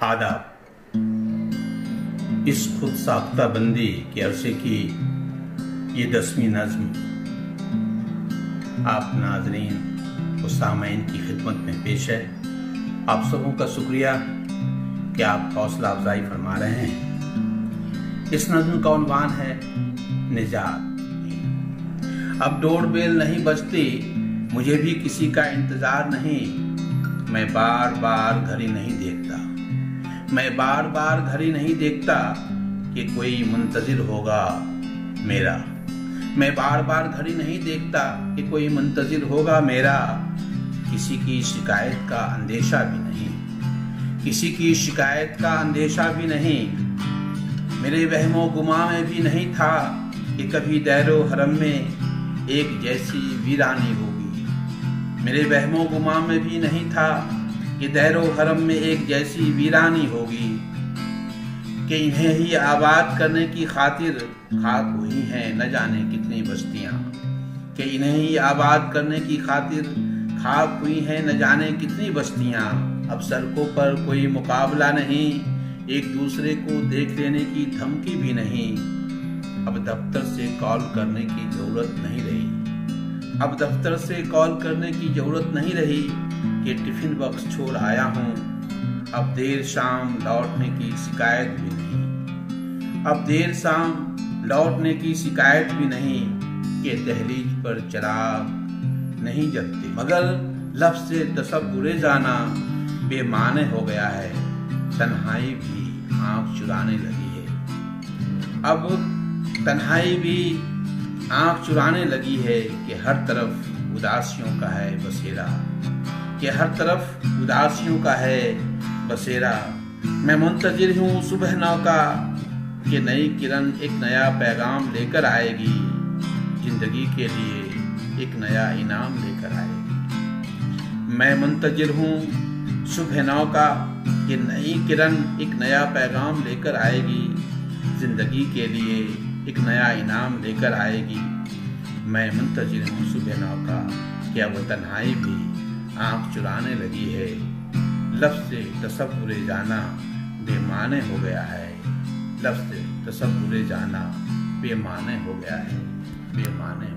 आदाब। इस खुद साख्ता बंदी के अरसे की ये 10वीं नज़्म आप नाज़रीन व सामईन की खिदमत में पेश है। आप सबों का शुक्रिया कि आप हौसला अफजाई फरमा रहे हैं। इस नज़्म का उन्वान है निजात। अब डोर बेल नहीं बजती, मुझे भी किसी का इंतजार नहीं। मैं बार बार घड़ी नहीं देखता, मैं बार बार घड़ी नहीं देखता कि कोई मुंतजिर होगा मेरा। मैं बार बार घड़ी नहीं देखता कि कोई मुंतजिर होगा मेरा। किसी की शिकायत का अंदेशा भी नहीं, किसी की शिकायत का अंदेशा भी नहीं। मेरे वहमो गुमा में भी नहीं था कि कभी दैरो हरम में एक जैसी वीरानी होगी। मेरे वहमो गुमा में भी नहीं था कि दैरो हरम में एक जैसी वीरानी होगी। कि इन्हें ही आबाद करने की खातिर खाक हुई हैं न जाने कितनी बस्तियां। कि इन्हें ही आबाद करने की खातिर खाक हुई हैं न जाने कितनी बस्तियां। अब सड़कों पर कोई मुकाबला नहीं, एक दूसरे को देख लेने की धमकी भी नहीं। अब दफ्तर से कॉल करने की जरूरत नहीं रही, अब दफ्तर से कॉल करने की जरूरत नहीं रही कि टिफिन बॉक्स छोड़ आया हूँ। अब देर शाम लौटने की शिकायत भी नहीं, अब देर शाम लौटने की शिकायत भी नहीं। कि दहलीज पर चिराग नहीं जलते, मगर लफ्ज़ से तसव्वुरे जाना बेमाने हो गया है। तन्हाई भी आँख चुराने लगी है, अब तन्हाई भी आँख चुराने लगी है। कि हर तरफ उदासियों का है बसेरा, कि हर तरफ उदासियों का है बसेरा। मैं मुंतजिर हूँ सुबह नौ का कि नई किरण एक नया पैगाम लेकर आएगी। जिंदगी के लिए एक नया इनाम लेकर आएगी। मैं मुंतजिर हूँ सुबह नौ का कि नई किरण एक नया पैगाम लेकर आएगी। जिंदगी के लिए एक नया इनाम लेकर आएगी। मैं मुंतजिर हूँ सुबह नौ का, क्या वो तन्हाई भी आँख चुराने लगी है। लफ्ज़ से तसव्वुरे जाना बेमाने हो गया है, लफ्ज़ से तसव्वुरे जाना बेमाने हो गया है, बेमाने